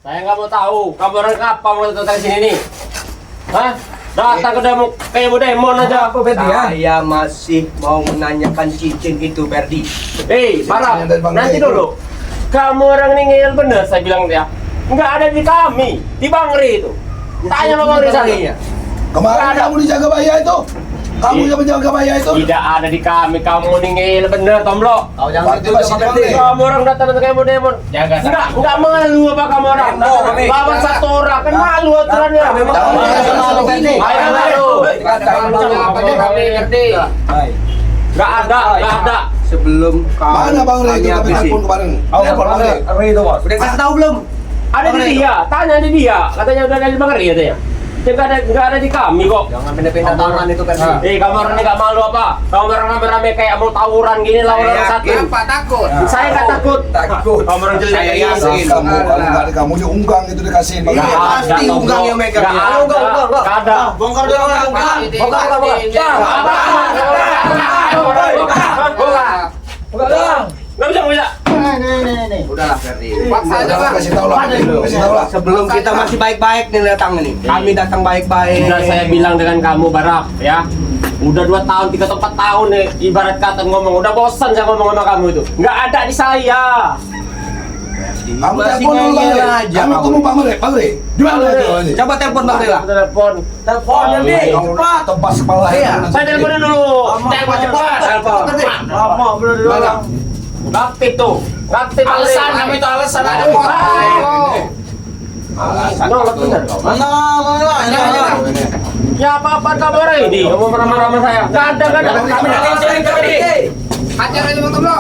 Saya nggak mau tahu. Kamu orang apa mau datang sini nih? Hah? Datang ke demo kayak mau demon aja. Apa Ferdi ya? Saya masih mau menanyakan cincin itu, Ferdi. Barang, nanti dulu. Kamu orang ini ngeyel bener, saya bilang dia. Nggak ada di kami, di Bang Ri itu. Tanya sama Bang Ri sana. Kemarin kamu dijaga bahaya itu. Kamu yang menjaga bahaya itu. Tidak ada di kami, kamu ini ngeyel bener, Tomlo. Kau jangan Berarti masih Ferdi. Kamu orang datang kayak mau demon. Nggak malu apa kamu orang? Lawan satu orang, kan malu aturannya. Ayo malu. Nggak ada. Sebelum Mana Bang Rey itu tapi telepon kemarin. Telepon Bang Rey. Itu bos. Udah kasih tahu belum? Ada di dia, tanya di dia. Katanya udah ada di Bang Ri katanya. Nggak ada di kami kok. Jangan pindah-pindah tangan itu, Ferdi. Kamu orang ini nggak malu apa? Kamu orang rame-rame kayak mau tawuran gini lawan orang satu. Apa takut? Saya nggak takut. Takut. Kamu orang jelek. Saya yakin. Kamu kalau nggak ada kamu diunggang itu dikasihin Bang Iya, Rey. pasti unggang yang megang. Nggak ada. Bongkar dulu bongkar. Nggak bisa. Udahlah, Ferdi. Paksa aja, Bang. Kasih tahu lah. Kasih tahu lah. Sebelum kita masih baik-baik nih datang nih. Kami datang baik-baik. Udah saya bilang dengan kamu Barak ya. Udah 2 tahun, 3 atau 4 tahun nih ibarat kata ngomong. Udah bosan saya ngomong sama kamu itu. Nggak ada di saya. Kamu Masih telepon dulu Bang ngeyel Rey. aja Kamu kamu. tunggu Bang Rey. Bang Rey. Di mana itu ini? Coba telepon Bang Rela. Telepon. Telepon Kamu cepat. tebas kepala Iya. Saya teleponin dulu. Telepon cepat. Telepon. Mana? Aktif tuh. Aktif Alasan kamu itu alasan ada Oh. Alasan. Nolak bener kau. Mana? Ya apa-apa kamu orang ini? Kamu marah-marah sama saya. Nggak ada. Kami Ajar aja Bang Tomlo.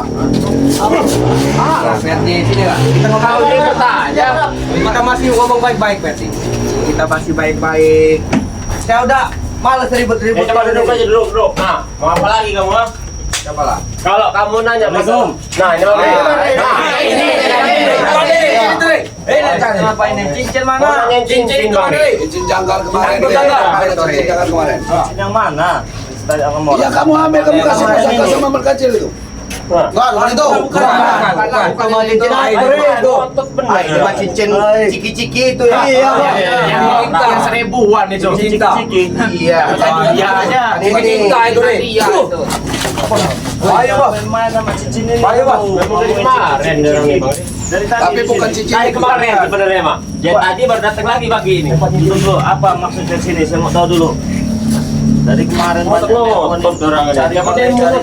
Ferdi, sini lah. Kita Kau ngomong ikut aja. Kita masih ngomong baik-baik, Ferdi. Kita masih baik-baik. Saya udah males ribut-ribut. Coba duduk aja duduk. Nah, mau apa lagi kamu? Ah? Coba lah. Kalau kamu nanya belum. Nah, ini Bang Ri. Apa ini? Cincin mana? Orang yang cincin Bang Ri. Cincin jangkar kemarin. Cincin jangkar. Cincin jangkar kemarin. Yang mana? Iya kamu ambil kamu kasih pusaka sama berkacil itu. Nah, Bukan itu. Bukan cuma cincin itu. Otot bener. Itu mah cincin ciki-ciki itu ya. Iya, yang 1000-an itu. Ciki-ciki. Iya. Iya aja. Ini Cinta itu deh. Ayo, Bos. Main sama cincin ini. Ayo, Bos. Memang dari kemarin dia orang ini, Bang Ri. Dari tadi. Tapi bukan cincin. Dari kemarin sebenarnya, Mak. Jadi tadi baru datang lagi pagi ini. Tunggu, apa maksudnya sini? Saya mau tahu dulu. Dari kemarin banyak Otot orang ini. cari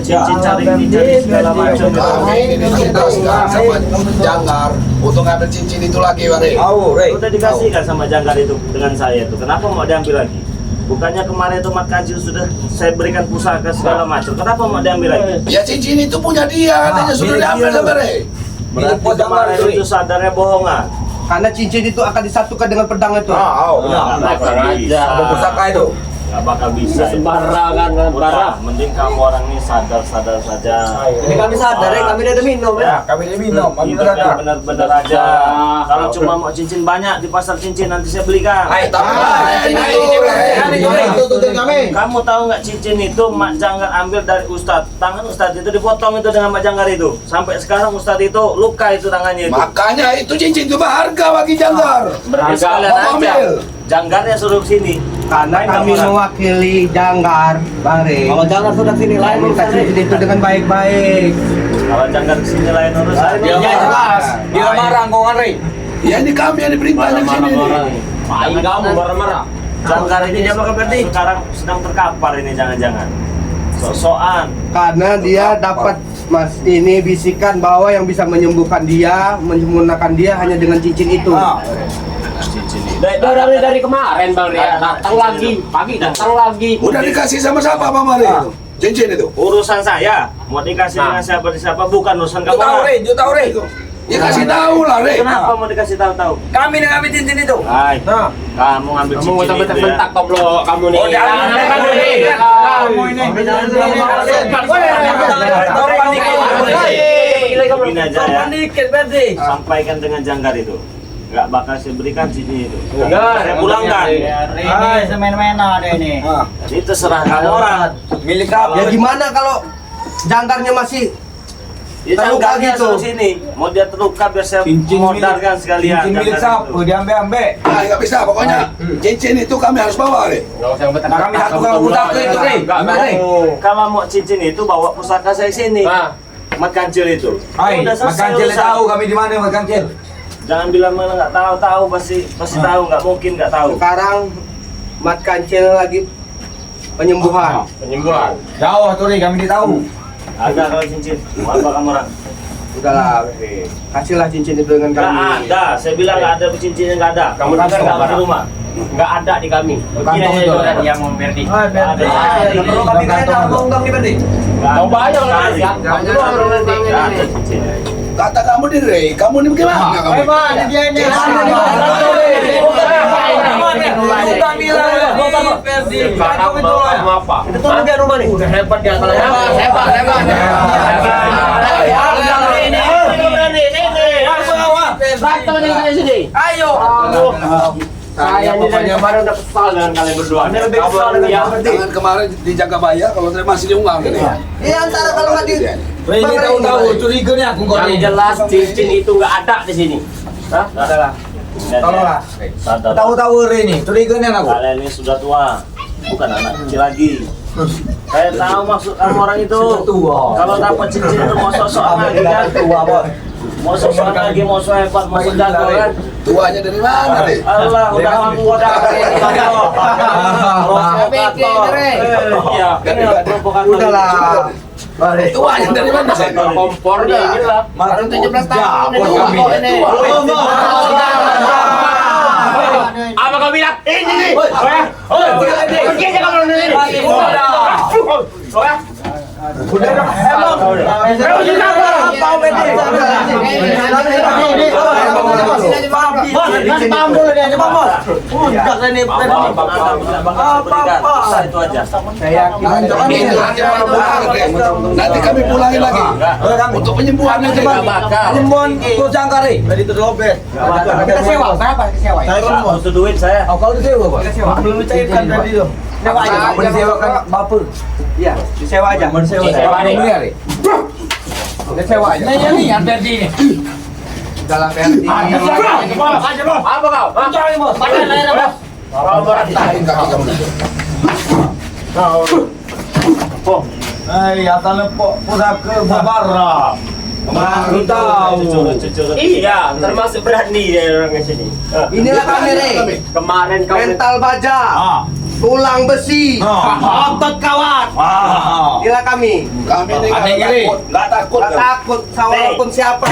cincin, cari ini, cari segala macam. Kami ini diminta sekarang sama jangkar untuk ngambil cincin itu lagi Bang Rey. Udah dikasih kan sama jangkar itu dengan saya itu. Kenapa mau diambil lagi? Bukannya kemarin itu Mat Kancil sudah saya berikan pusaka segala macam. Kenapa mau diambil lagi? Ya cincin itu punya dia katanya sudah diambil sama Bang Rey. Berarti kemarin itu sadarnya bohongan. Karena cincin itu akan disatukan dengan pedang itu. Nggak bakal bisa. itu. Nggak bakal bisa. Sembarangan kan Udah, barang. mending kamu orang ini sadar saja. Ini kami sadar ya, kami udah minum ya. Kami ini minum. Hidupnya benar-benar aja. Kalau cuma mau cincin banyak di pasar cincin nanti saya belikan. Kamu tahu nggak cincin itu Mak Janggar ambil dari Ustadz. Tangan Ustadz itu dipotong itu dengan Mak Janggar itu. Sampai sekarang Ustadz itu luka itu tangannya itu. Makanya itu cincin itu berharga bagi jangkar. Berarti sekalian Mau aja. ambil. Janggarnya suruh sini. Karena kami mewakili Janggar, Bang Rey. Kalau Janggar sudah sini lain minta cincin itu dengan baik-baik. Kalau Janggar kesini lain urusan. Dia jelas. Dia marah kok kan Rey. Ya ini kami yang diperintahkan di sini. Paling kamu marah-marah. Janggar ini dia sekarang sedang terkapar ini jangan-jangan. Sok-sokan. Karena dia dapat Mas ini bisikan bahwa yang bisa menyembuhkan dia, menyempurnakan dia hanya dengan cincin itu. Dari kemarin Bang Ri datang lagi, pagi datang lagi. Udah dikasih sama siapa Bang Mari itu? Cincin itu. Urusan saya mau dikasih dengan siapa bukan urusan kamu. Dia tahu Rey. Ya kasih tahu lah, Rey. Kenapa mau dikasih tahu-tahu? Kami yang ngambil cincin itu. Hai, kamu ngambil Kamu cincin itu ya. bentak-bentak toplo kamu nih. Oh, jangan. Kamu nih. Kamu ini. Begini aja ya. Sampaikan dengan Janggar itu. Nggak bakal saya berikan cincin itu. Saya pulangkan. Ini semain-main ada ini. Ini terserah kamu orang. Milik kamu. Ya gimana kalau Janggarnya masih Dia Terluka jangannya gitu. suruh sini. Mau dia terluka biar saya Cincin modarkan sekalian. Cincin milik jangan siapa? itu. Diambil-ambil. Nah, nggak bisa pokoknya. Cincin itu kami harus bawa, Re. Enggak usah betul. Nah, kami satu kali budak itu, Re. Ambil, Re. Kalau mau cincin itu bawa pusaka saya sini. Nah, Mat Kancil itu. Hai, Udah selesai makan cil urusan. tahu kami di mana makan cil. Jangan bilang mana nggak tahu pasti tahu, nggak mungkin nggak tahu. Sekarang Mat Kancil lagi penyembuhan. penyembuhan. Jauh tuh, Re, kami tidak tahu. Ada kalau cincin. Mau apa kamu orang? Udahlah, kasihlah cincin itu dengan Nggak kami. ada. Saya bilang nggak ada cincin yang nggak ada. Kamu dengar dengar nggak nggak, di rumah? Enggak ada di kami. Kantong itu, Re. yang mau Berdi. Nggak ada. Perlu kami kena ngomong di berarti. Mau bayar kalau ya. Kamu harus nanti. Nggak ada cincin. Kata kamu di Re, kamu ini bagaimana kamu? Dia ini. Bukan bilang Kamu apa? Itu tuh dia rumah nih. Udah hebat dia kalau Hebat. Ayo. Saya ini dari kemarin udah kesal dengan kalian berdua. Ini lebih kesal dengan yang Jangan kemarin dijaga bayar kalau saya masih diunggah ini. Iya, antara kalau nggak di Re, ini tahu-tahu curiga nih aku kok. yang jelas cincin itu nggak ada di sini. Hah? adalah. Tolonglah. Sadar. Tahu-tahu Re ini, curiga nih aku. Kalian ini sudah tua, bukan anak kecil lagi. Saya tahu maksud kamu orang itu. tua. Kalau dapat cincin itu mau sok-sokan lagi kan? Tua, Bos. Mau sok-sokan lagi, mau sok hebat, mau sok jago kan? Tuanya dari mana, Re? Allah, udah kamu udah provokator. Iya, ini provokator. Udahlah. Tuanya dari mana, Sen? Kompor dia inilah. Baru 17 tahun. kami. Apa kau bilang? Ini nih. Pergi aja kamu dari sini. Itu aja. Nanti kami pulangin lagi. Untuk penyembuhannya juga. Penyembuhan kujangka, Re. Tadi itu lobet. Kita sewa. Berapa sewa? Saya butuh duit saya. Oh, kalau disewa, Bos. Belum dicairkan tadi tuh. Sewa aja. Kamu disewakan baper. Iya, disewa aja. Disewa. Disewa nih. Beli, Re. Disewa aja. Nah, ini yang tadi ini. Udahlah, Ferdi. Apa kau? Hah? Kau Tahin kaki kamu. Hai, akan lepok pusaka babara. Baru tahu. Iya, termasuk berani dia orang di sini. Inilah kami, Re. Kemarin kau Mental baja, tulang besi, Otot kawan. inilah kami. Kami ini Ada yang ngiri. nggak takut. Gak takut sama walaupun siapa.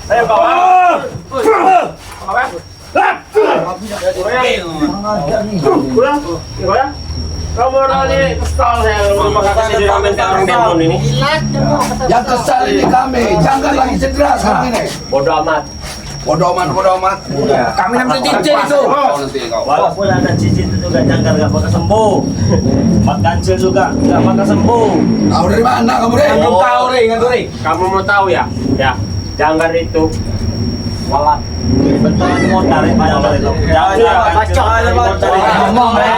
Ayo kau. Kamu orang ini kesal saya rumah kakak saya diramen ke orang demon ini. Yang kesal ini kami. Jangan lagi cedera sekarang ini. Bodoh amat. Bodoh amat. Kami namanya cincin itu. Kau nanti kau. Walaupun ada cincin itu juga jangkar gak bakal sembuh. Mat Kancil juga gak bakal sembuh. Tahu dari mana kamu, Re? Belum tahu, Re, ingat tuh, Re. Kamu mau tahu ya? Ya, jangkar itu walat. Betul ini modal ya jangkar itu. Jangan Baca. Ngomong, Re.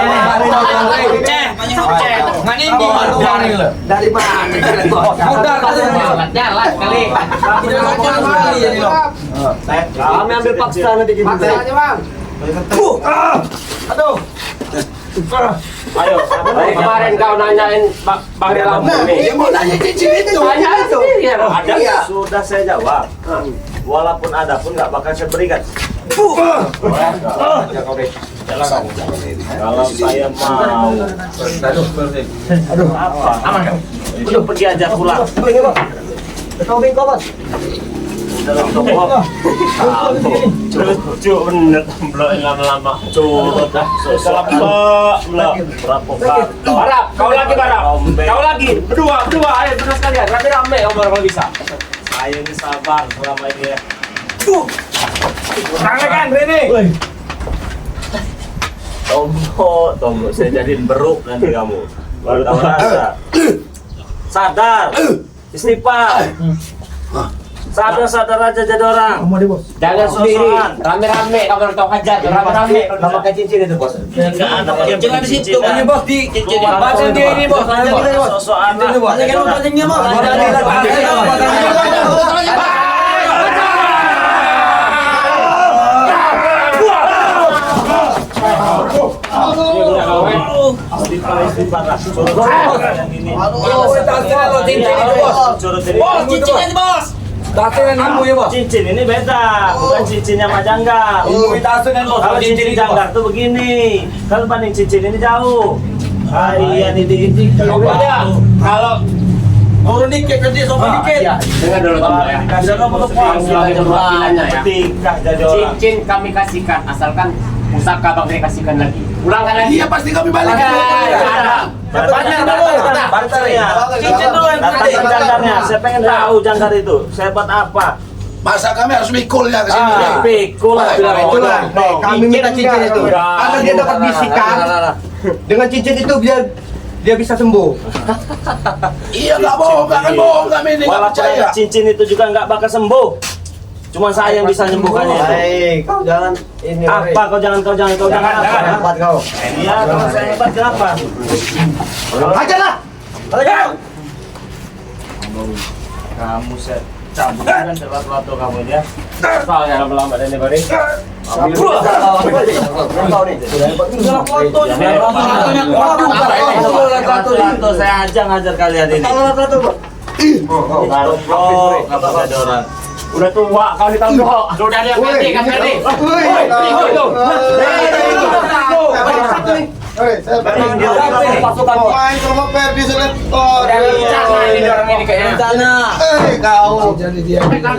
Ngani di luar ini loh. Dari mana? Modal Jalan kali. Tidak ngomong sekali jadi loh. Kami ambil paksa nanti kita. aja, Bang. Aduh. Ayo, dari kemarin kau nanyain Bang Dalam Nah, ini. dia mau nanya cincin itu. Tanya sendiri ya, ada Iya. Sudah saya jawab. Walaupun ada pun gak bakal saya berikan. Kalau saya mau apa? Aman kan? Udah pergi aja pulang. Tobing kau bos. Dalam toko. Lucu bener belum lama-lama. Curut dah. Provokator. Barap, kau lagi Barap. Kau lagi, berdua, ayo berdua sekalian. Rame-rame kalau bisa. Saya ini sabar selama ini ya. Tangan Rene. Tombol saya jadiin beruk nanti kamu. Baru tahu rasa. Sadar. Istighfar. Sadar-sadar aja jadi orang. Jangan sendiri, rame-rame kamu tahu hajar, rame-rame. Nggak pakai cincin itu bos. Enggak ada pakai Jangan di situ, cincin, ini bos di cincin. Keluar Pasang dia ini bos. keluar. Pasang dia bos. Sosok anak. Ini bos. Pasangnya bos. Istighfar lah. Bos, cincinnya ini bos. Tasirin kamu ya bos. Cincin ini beda, bukan cincinnya Mak Janggar. Tasirin bos. Kalau cincin Janggar tuh begini, kalau banding cincin ini jauh. Iya ini kalau Turun dikit nanti sopan dikit. Dengar dulu teman ya. kasih nomor Perwakilannya ya. Tikah jadi orang. Cincin kami kasihkan, asalkan pusaka Bang Rey kasihkan lagi. Ulangkan lagi. Iya pasti kami balik. Banyak barternya. Cincin dulu yang Datang ke janggarnya. Saya pengen tahu janggar itu sehebat apa. Masa kami harus mikulnya ke sini. Pikul lah. Itulah, kami minta cincin itu. Karena dia dapat bisikan. Dengan cincin itu dia bisa sembuh. Iya nggak bohong, nggak akan bohong kami ini nggak Walaupun percaya. ada cincin itu juga nggak bakal sembuh. Cuma saya yang bisa menyembuhkannya itu. Kau jangan ini. Apa kau jangan apa? Hebat kau. Iya, kalau saya hebat kenapa? Hajarlah. Kamu saya cabut kan terlalu kamu ya. Soalnya lama-lama ini Bang Rey. Foto saya aja ngajar kalian ini. Baru apa ada orang. Udah tua kau di tahun doh. Sudah dia ganti kan ganti. Main ke rumah Ferdi sulit. Oh, Jangan ini orang ini kayaknya. kau.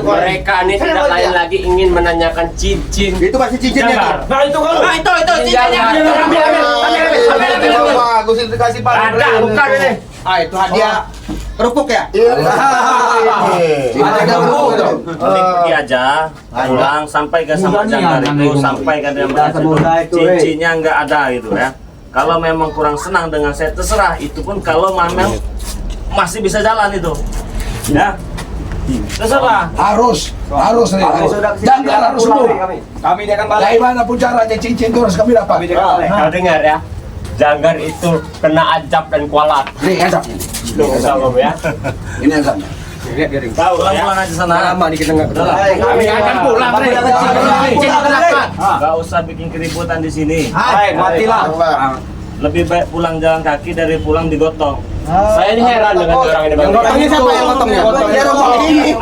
Mereka ini tidak lain lagi ingin menanyakan cincin. Itu masih cincinnya tuh. Nah itu cincinnya. Bagus itu dikasih Pak. Ada bukan ini. Ah itu hadiah kerupuk ya? Ada pergi aja, pulang sampai ke sama janggar itu, sampai ke dalam cincinnya nggak ada gitu ya. Kalau memang kurang senang dengan saya terserah, itu pun kalau memang masih bisa jalan itu, ya terserah. Harus nih. Jangan harus sembuh. Kami dia akan balik. Dari mana pun caranya cincin itu harus kami dapat. Kau dengar ya. Janggar itu kena ajab dan kualat. Nih azab. Tuh sama ya. Ini azabnya. Tahu pulang aja sana. Lama nih kita nggak ketemu. Kami akan pulang nih. Nggak usah bikin keributan di sini. Hai, matilah. Lebih baik pulang jalan kaki dari pulang digotong. Saya ini heran dengan orang ini Bang. Gotongnya siapa yang gotongnya? Dia rombong ini.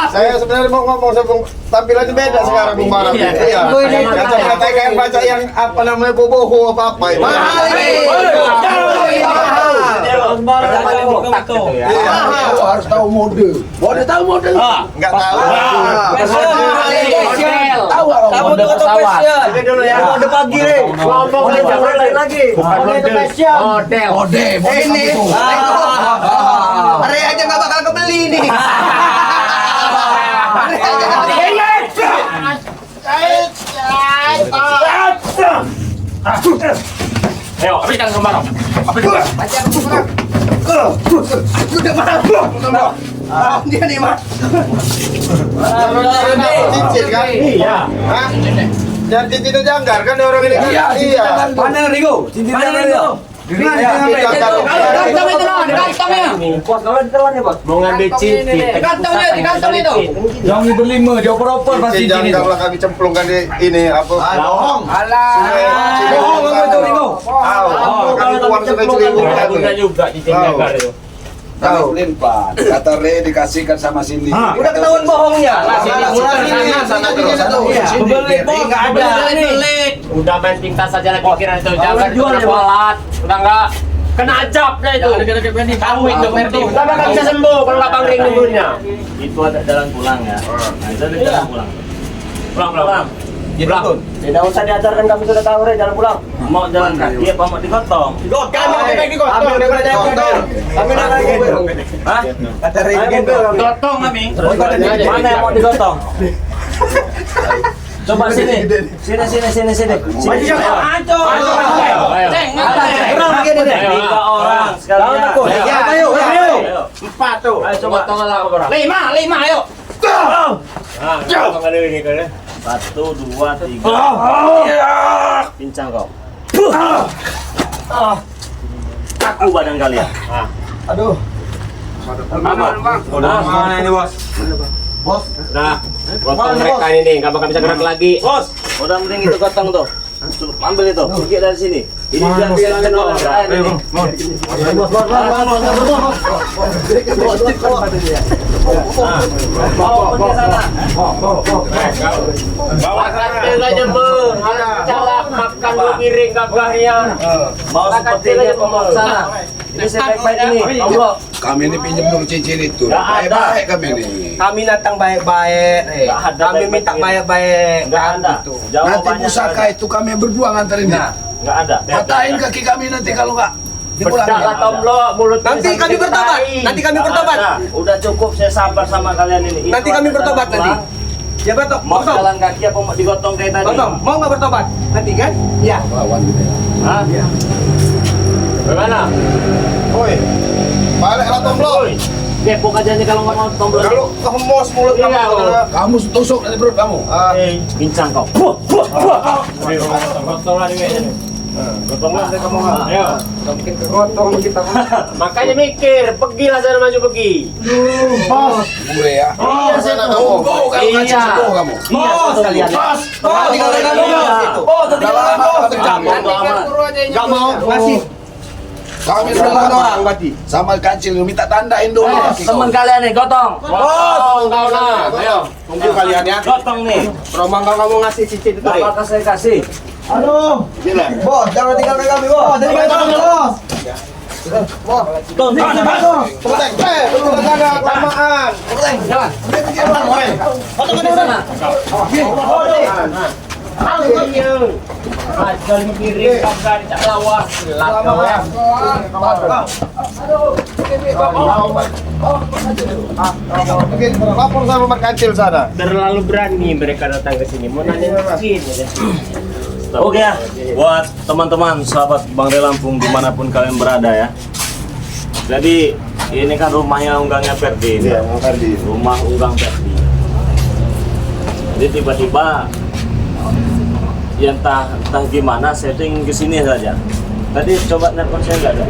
Saya sebenarnya mau ngomong sebelum tampilannya beda sekarang Bung Bara. Iya. Iya. Kata-kata yang baca yang apa namanya boboho apa ini. Mahal ini. Kau harus tahu mode. Mode tahu mode. Enggak tahu. Tahu kalau Mode pesawat. Dulu ya. Mode pagi nih. Ngomong lagi. Bukan mode. Model. mode Ini. itu. Are aja nggak bakal kebeli nih. Are aja nggak bakal. Ayo, ambilkan kembarong. Udah mahal. Dia nih mah. Cincin kan? Iya. Hah? Jangan cincin itu janggar kan orang ini kan? Iya. Mana Rigo? Cincin mana Rigo? Mau ngambil cincin. Di Yang ini berlima, dia oper-oper pasti Cincin cincin itu. janggar lah kami cemplungkan di ini apa? Bohong. Bohong kamu itu Rigo. Tahu. Kami uang sudah celiwung. Guna juga cincin janggar itu. Tahu limpan. Kata Re dikasihkan sama Cindy. Udah ketahuan bohongnya. Bebelik, bohong nggak ada. Udah main tingkat saja lagi pikiran itu janggar itu udah kualat. Udah enggak kena ajab dah itu. Tahu itu Ferdi. Udah enggak bisa sembuh kalau enggak Bang Rey nunggunya. Itu ada jalan pulang ya. Nah, itu ada jalan pulang. Pulang. Pulang. Tidak usah diajarkan, kami sudah tahu Re jalan pulang. Mau jalan kaki apa mau digotong? Hah? Kata Re gitu. Gotong kami. Mana yang mau digotong? Coba sini. Sini. Ayo. Tiga orang sekalian. Ayo. Ayo. Berapa tuh? Ayo coba tolonglah aku berapa. 5 ayo. Nah, tolong ada ini kan. 1, 2, 3. Pincang kau. Kaku badan kalian. Aduh. Udah mana ini bos? Nah, gotong mereka ini nih, nggak bakal bisa gerak lagi. Bos, udah mending itu gotong tuh. Ambil itu, pergi dari sini. Ini biar biar orang lain ini. Bawa pergi sana. Bawa kantil aja bang, harus cara makan dulu piring gagahnya. Mau seperti ini pembawa sana. Ini saya baik-baik ini, Allah. Kami ini pinjam dulu cincin itu. Nggak ada. Baik-baik kami ini. Kami datang baik-baik. Nggak ada Kami baik-baik minta ini. baik-baik. Enggak ada. Gitu. Nanti Jawabannya pusaka itu kami berdua nganterin dia. enggak ada. Patahin kaki kami nanti kalau nggak Bedak lah dipulangin. tomblo, mulut Nanti kami bertobat. Nanti kami bertobat. Ada. Udah cukup saya sabar sama kalian ini. Nanti Itu kami adalah bertobat nanti. pulang. Ya betul. Mau jalan kaki apa mau digotong kayak tadi? Botong, mau nggak bertobat? Nanti kan? Ya. Lawan gitu ya. Hah? Bagaimana? Woi. Baliklah tomblo. Depok aja nih kalau nggak mau tombol. Kalau kehemos mulut Iya, kamu. kalau- Kamu tusuk dari perut kamu. Bincang kau. Gotong ini. Gotonglah saya kamu. Ayo. Gotong kita. Makanya mikir, pergilah sana maju pergi. Bure ya. Iya, sana saya kamu. Go kamu Iya. kacau sembuh kamu. Bos kalian. Oh, tinggalkan kamu. Oh, Udah lama kami Cabut cabut. lama. Gak mau ngasih. Kami Berapa udah lama. orang berarti? Sama kancil minta tandain dulu. kaki kau. Teman kalian nih gotong. Gotong kau nah. Ayo. Tunggu kalian ya. Gotong nih. Romang kamu ngasih cincin itu. Apakah saya kasih? Bos, jangan tinggalkan kami, bos. Tinggalkan kami, bos. Tuh, Tunggu sana kelamaan. jalan. Gotong di sana. Ajal piring kagak tak lawas. Lama. Lapor sama Mak Kancil sana. Terlalu berani mereka datang ke sini. Mau nanya mesin. Oke ya, buat teman-teman sahabat Bang De Lampung dimanapun kalian berada ya. Jadi ini kan rumahnya unggangnya Ferdi. Iya, Bang Ferdi. Rumah unggang Ferdi. Jadi tiba-tiba ya entah gimana saya tuh ingin kesini saja. Tadi coba nelpon saya nggak ada.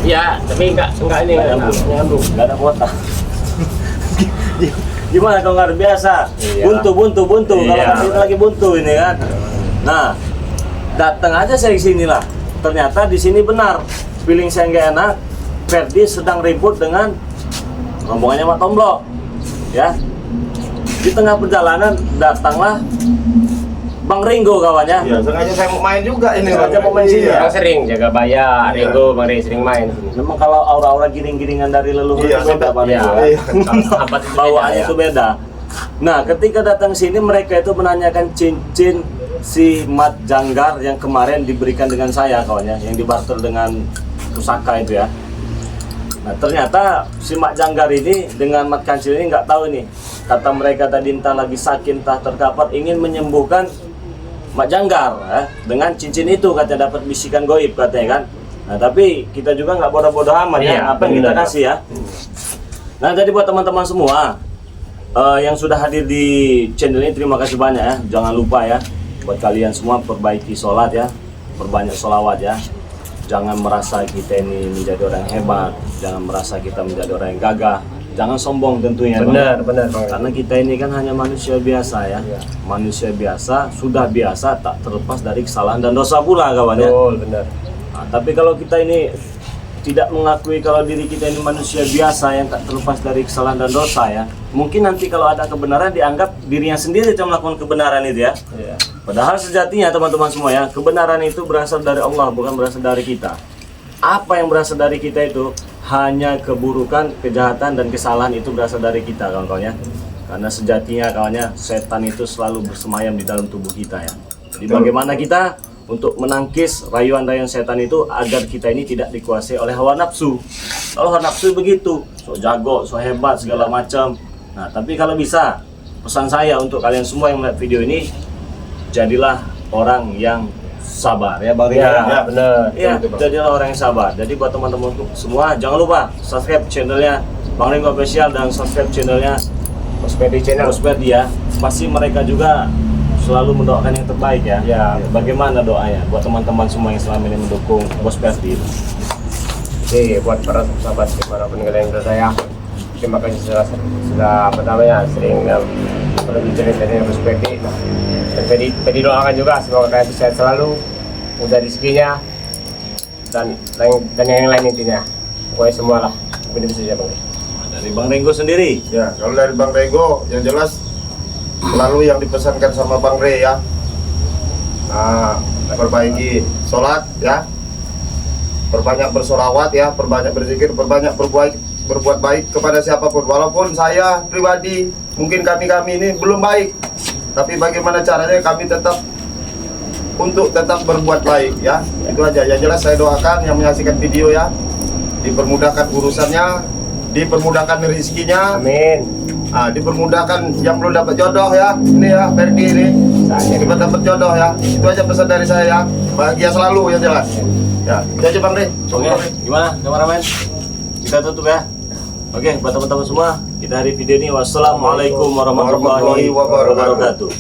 Ya, tapi enggak ini Nggak nyambung, nggak ada kuota. Gimana kalau nggak ada biasa? Iya. Buntu. Kalau Iya. kita lagi buntu ini kan. Nah, datang aja saya ke sini lah. Ternyata di sini benar. Feeling saya nggak enak. Ferdi sedang ribut dengan rombongannya Mak Tomblo. Ya. Di tengah perjalanan datanglah Bang Ringo kawannya. Iya, sengaja saya mau main juga ini. Sengaja mau main sini ya? Yang sering jaga bayar, Ringo, Bang Ringo sering main. Memang kalau aura-aura giring-giringan dari leluhur Iya, itu beda Bang Iya. Ringo. Iya. Sahabat itu Bawaannya beda, itu beda. Nah, ketika datang sini mereka itu menanyakan cincin si Mat Janggar yang kemarin diberikan dengan saya kawannya, yang dibarter dengan pusaka itu ya. Nah, ternyata si Mat Janggar ini dengan Mat Kancil ini nggak tahu nih. Kata mereka tadi entah lagi sakit, entah terkapar, ingin menyembuhkan Mak Janggar ya, dengan cincin itu katanya dapat bisikan goib katanya kan. Nah, tapi kita juga nggak bodoh-bodoh amat Iya, ya, apa yang kita benar. kasih ya. Nah, jadi buat teman-teman semua yang sudah hadir di channel ini terima kasih banyak ya. Jangan lupa ya buat kalian semua perbaiki sholat ya, perbanyak sholawat ya. Jangan merasa kita ini menjadi orang yang hebat, jangan merasa kita menjadi orang yang gagah, jangan sombong tentunya. Benar. Karena kita ini kan hanya manusia biasa ya. Manusia biasa, sudah biasa tak terlepas dari kesalahan dan dosa pula kawan ya. Benar. Nah, tapi kalau kita ini tidak mengakui kalau diri kita ini manusia biasa yang tak terlepas dari kesalahan dan dosa ya, mungkin nanti kalau ada kebenaran dianggap dirinya sendiri yang melakukan kebenaran itu ya. Padahal sejatinya teman-teman semua ya, kebenaran itu berasal dari Allah, bukan berasal dari kita. Apa yang berasal dari kita itu hanya keburukan, kejahatan dan kesalahan itu berasal dari kita kawan-kawan ya. Karena sejatinya kawannya setan itu selalu bersemayam di dalam tubuh kita ya. Jadi bagaimana kita untuk menangkis rayuan-rayuan setan itu agar kita ini tidak dikuasai oleh hawa nafsu. Kalau hawa nafsu begitu, so jago, so hebat segala macam. Nah, tapi kalau bisa pesan saya untuk kalian semua yang melihat video ini, jadilah orang yang sabar ya Bang Ria. Ya, benar. Ya, jadilah orang yang sabar. Jadi buat teman-teman semua jangan lupa subscribe channelnya Bang Ringo Official dan subscribe channelnya Hospedi channel. Hospedi ya. Pasti mereka juga selalu mendoakan yang terbaik ya. Ya. Bagaimana doanya buat teman-teman semua yang selama ini mendukung Hospedi? Jadi buat para sahabat dimanapun kalian berada ya, terima kasih sudah apa namanya sering berbagi cerita dari Hospedi. Dan Pedi doakan juga semoga kalian sehat selalu, mudah rezekinya dan yang lain intinya. Pokoknya semua lah. Ini bisa saja Bang. Dari Bang Ringo sendiri. Ya, kalau dari Bang Rego yang jelas selalu yang dipesankan sama Bang Re ya. Perbaiki sholat ya. Perbanyak bersolawat ya, perbanyak berzikir, perbanyak berbuat baik kepada siapapun. Walaupun saya pribadi, mungkin kami ini belum baik, tapi bagaimana caranya kami tetap berbuat baik ya. Itu aja. Yang jelas saya doakan yang menyaksikan video ya, dipermudahkan urusannya, dipermudahkan rezekinya, Amin. dipermudahkan yang belum dapat jodoh ya. Ini ya Ferdi ini, cepat dapat jodoh ya. Itu aja pesan dari saya ya. Bahagia selalu yang jelas. Ya, itu aja Bang Re. Oke, gimana kameramen? Kita tutup ya. Oke, buat teman-teman semua, kita hari video ini wassalamualaikum warahmatullahi wabarakatuh.